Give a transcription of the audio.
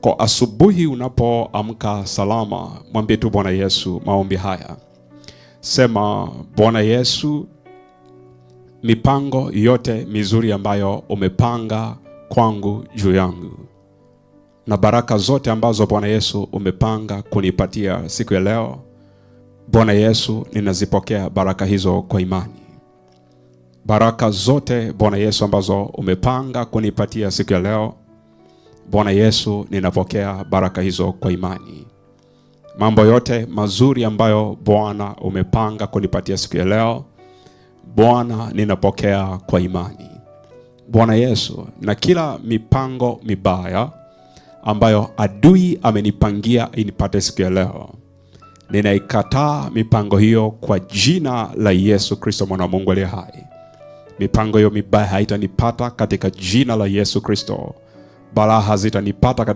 Kwa asubuhi unapoamka salama, mwambie tu Bwana Yesu maombi haya. Sema, Bwana Yesu, mipango yote mizuri ambayo umepanga kwangu juu yangu, na baraka zote ambazo Bwana Yesu umepanga kunipatia siku ya leo, Bwana Yesu, ninazipokea baraka hizo kwa imani. Baraka zote Bwana Yesu ambazo umepanga kunipatia siku ya leo, Bwana Yesu, ninapokea baraka hizo kwa imani. Mambo yote mazuri ambayo Bwana umepanga kunipatia siku ya leo, Bwana, ninapokea kwa imani. Bwana Yesu, na kila mipango mibaya ambayo adui amenipangia inipate siku ya leo, ninaikataa mipango hiyo kwa jina la Yesu Kristo, mwana wa Mungu aliye hai. Mipango hiyo mibaya haitanipata katika jina la Yesu Kristo. Bala hazitanipata katika